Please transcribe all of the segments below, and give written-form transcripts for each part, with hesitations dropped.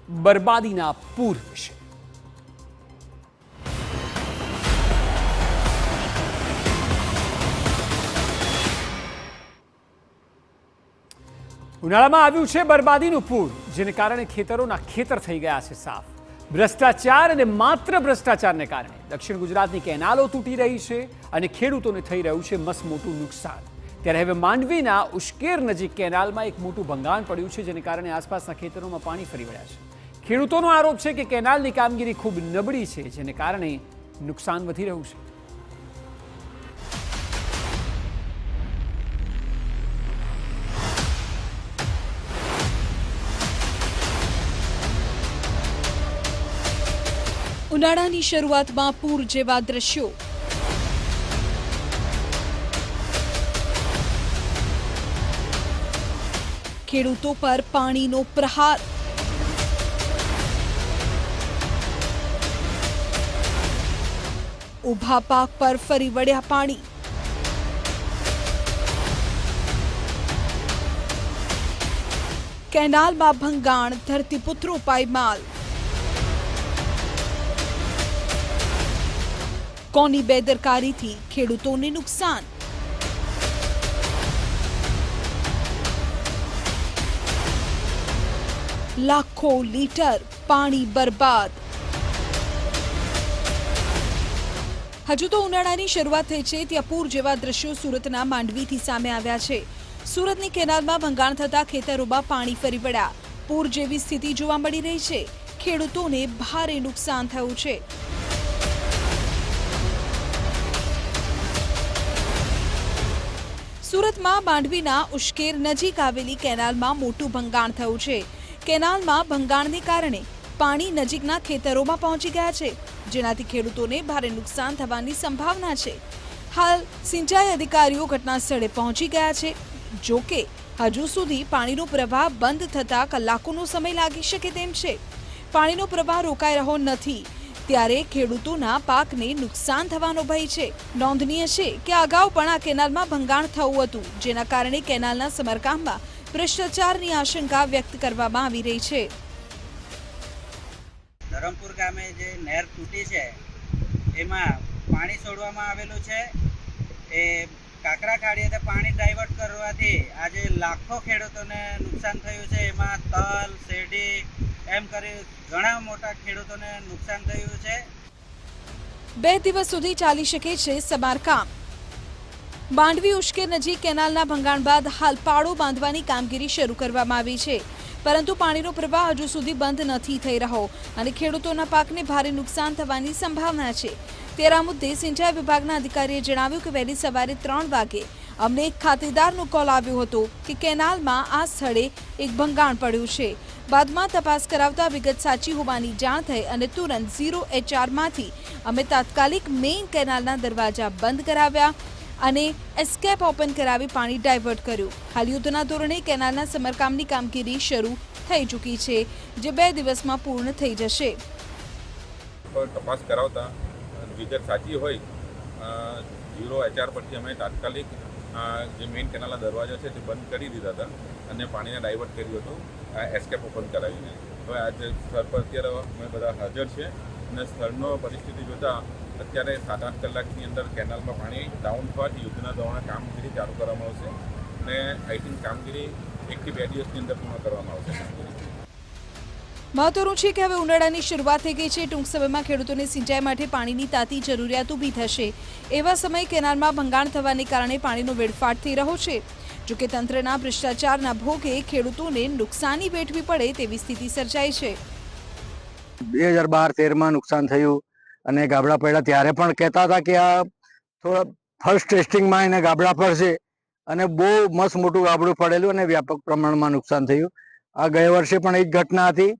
બરબાદીના પૂર વિશે। ઉનાળામાં આવ્યું છે બરબાદીનું પૂર, જેને કારણે ખેતરોના ખેતર થઈ ગયા છે સાફ। ભ્રષ્ટાચાર અને માત્ર ભ્રષ્ટાચારને કારણે દક્ષિણ ગુજરાતની કેનાલો તૂટી રહી છે અને ખેડૂતોને થઈ રહ્યું છે મસમોટું નુકસાન। ત્યારે હવે માંડવીના ઉશ્કેર નજીક કેનાલમાં એક મોટું ભંગાણ પડ્યું છે, જેને કારણે આસપાસના ખેતરોમાં પાણી ફરી વળ્યા છે। ખેડૂતોનો આરોપ છે કે કેનાલની કામગીરી ખૂબ નબળી છે, જેને કારણે નુકસાન વધી રહ્યું છે। ઉનાળાની શરૂઆતમાં પૂર જેવા દ્રશ્યો। ખેડૂતો પર પાણીનો પ્રહાર। ઊભા પાક પર ફરી વળ્યા પાણી। કેનાલમાં ભંગાણ, ધરતીપુત્રો પાયમાલ। કોની બેદરકારીથી ખેડૂતોને નુકસાન? લાખો લીટર પાણી બરબાદ। હજુ તો ઉનાળાની શરૂઆત થઈ છે, ત્યાં પૂર જેવા દ્રશ્યો સુરતના માંડવીથી સામે આવ્યા છે। સુરતની કેનાલમાં ભંગાણ થતા ખેતરોમાં પાણી ફરી વળ્યા। પૂર જેવી સ્થિતિ જોવા મળી રહી છે। ખેડૂતોને ભારે નુકસાન થયું છે। સુરતમાં માંડવીના ઉશ્કેર નજીક આવેલી કેનાલમાં મોટું ભંગાણ થયું છે। કેનાલમાં ભંગાણને કારણે પાણી નજીકના ખેતરોમાં પહોંચી ગયા છે, જેનાથી ખેડૂતોને ભારે નુકસાન થવાની સંભાવના છે। હાલ સિંચાઈ અધિકારીઓ ઘટના સ્થળે પહોંચી ગયા છે। જો કે હજુ સુધી પાણીનો પ્રવાહ બંધ થતા કલાકોનો સમય લાગી શકે તેમ છે। પાણીનો પ્રવાહ રોકાઈ રહ્યો નથી, ત્યારે ખેડૂતોના પાકને નુકસાન થવાનો ભય છે। નોંધનીય છે કે અગાઉ પણ આ કેનાલમાં ભંગાણ થયું હતું, જેના કારણે કેનાલના સમારકામમાં ભ્રષ્ટાચારની આશંકા વ્યક્ત કરવામાં આવી રહી છે। ધરમપુર ગામે જે નહેર તૂટી છે એમાં પાણી છોડવામાં આવેલું છે। એ કાકરા ખાડીએ પાણી ડાયવર્ટ કરવાથી આજે લાખો ખેડૂતોને નુકસાન થયું છે। એમાં તલ, શેરડી એમ કરી ઘણા મોટા ખેડૂતોને નુકસાન થયું છે। 2 દિવસ સુધી ચાલી શકે છે સમારકામ। માંડવી ઉશ્કેર નજીક કેનાલના ભંગાણ બાદ હાલ પાળો બાંધવાની કામગીરી શરૂ કરવામાં આવી છે, પરંતુ પાણીનો પ્રવાહ હજુ સુધી બંધ નથી થઈ રહ્યો અને ખેડૂતોના પાકને ભારે નુકસાન થવાની સંભાવના છે। ત્યારે આ મુદ્દે સિંચાઈ વિભાગના અધિકારીએ જણાવ્યું કે વહેલી સવારે 3 વાગે અમને એક ખાતેદારનો કોલ આવ્યો હતો કે કેનાલમાં આ સ્થળે એક ભંગાણ પડ્યું છે। બાદમાં તપાસ કરાવતા વિગત સાચી હોવાની જાણ થઈ અને તુરંત 0HR-માંથી અમે તાત્કાલિક મેઇન કેનાલના દરવાજા બંધ કરાવ્યા અને એસ્કેપ ઓપન કરાવી પાણી ડાયવર્ટ કર્યું। હાલ યુદ્ધના ધોરણે કેનાલના સમારકામની કામગીરી શરૂ થઈ ચૂકી છે, જે 2 દિવસમાં પૂર્ણ થઈ જશે। તપાસ કરાવતા વિગત સાચી હોય 0HR પરથી અમે તાત્કાલિક જે મેઇન કેનાલના દરવાજા છે તે બંધ કરી દીધા હતા અને પાણીને ડાયવર્ટ કર્યું હતું એસ્કેપ ઓપન કરાવીને। હવે આજે સ્થળ પર અત્યારે અમે બધા હાજર છે અને સ્થળનો પરિસ્થિતિ જોતાં અત્યારે 7-8 કલાકની અંદર કેનાલમાં પાણી ડાઉન થવાથી યુદ્ધના ધોરણે કામગીરી ચાલુ કરવામાં આવશે અને આઈ થિંક કામગીરી 1 થી 2 દિવસની અંદર પૂર્ણ કરવામાં આવશે। મહત્વનું છે કે હવે ઉનાળાની શરૂઆત થઈ ગઈ છે। ટૂંક સમયમાં ખેડૂતોને સિંચાઈ માટે પાણીની તાતી જરૂરિયાત ઊભી થશે। એવા સમયે કેનાલમાં ભંગાણ થવાને કારણે પાણીનો વેડફાટ થઈ રહ્યો છે। જોકે તંત્રના ભ્રષ્ટાચારના ભોગે ખેડૂતોને નુકસાની વેઠવી પડે તેવી સ્થિતિ સર્જાઈ છે। 2012-13માં નુકસાન થયું અને ગાબડા પડ્યા, ત્યારે પણ કહેતા હતા કે આ થોડા ફર્સ્ટ ટેસ્ટિંગમાં એને ગાબડા પડશે અને બહુ મસ્ત મોટું ગાબડું પડેલું અને વ્યાપક પ્રમાણમાં નુકસાન થયું। આ ગયા વર્ષે પણ એક ઘટના હતી।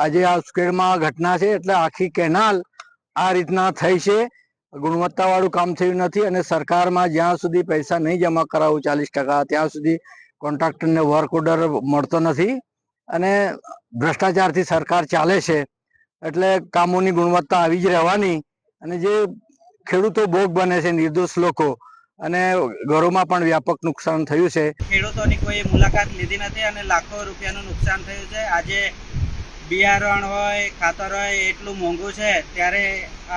આજે આ ઉશ્કેરમાં ઘટના છે, એટલે આખી કેનાલ આ રીતના થઈ છે। ગુણવત્તાવાળું કામ થયું નથી અને સરકારમાં જ્યાં સુધી પૈસા નહીં જમા કરાવું 40%, ત્યાં સુધી કોન્ટ્રાક્ટરને વર્ક ઓર્ડર મળતો નથી અને ભ્રષ્ટાચારથી સરકાર ચાલે છે। એટલે કામોની ગુણવત્તા આવી જ રહેવાની અને જે ખેડૂતો ભોગ બને છે, નિર્દોષ લોકો, અને ઘરોમાં પણ વ્યાપક નુકસાન થયું છે। ખેડૂતોની કોઈ મુલાકાત લીધી નથી અને લાખો રૂપિયાનું નુકસાન થયું છે। આજે બિયારણ હોય ખાતર હોય એટલું મોંઘું છે, ત્યારે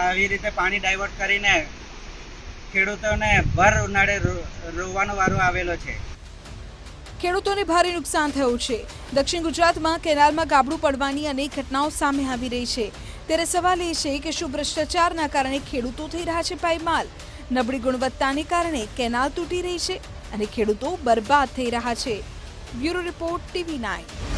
આવી રીતે પાણી ડાયવર્ટ કરીને ખેડૂતોને ભર ઉનાળે રોવાનો વારો આવેલો છે. ખેડૂતોને ભારે નુકસાન થયું છે. દક્ષિણ ગુજરાતમાં કેનાલમાં ગાબડું પડવાની અનેક ઘટનાઓ સામે આવી રહી છે. ત્યારે સવાલ એ છે કે શું ભ્રષ્ટાચારના કારણે ખેડૂતો થઈ રહ્યા છે પાયમાલ? નબળી ગુણવત્તાને કારણે કેનાલ તૂટી રહી છે અને ખેડૂતો બરબાદ થઈ રહ્યા છે. Bureau report TV9.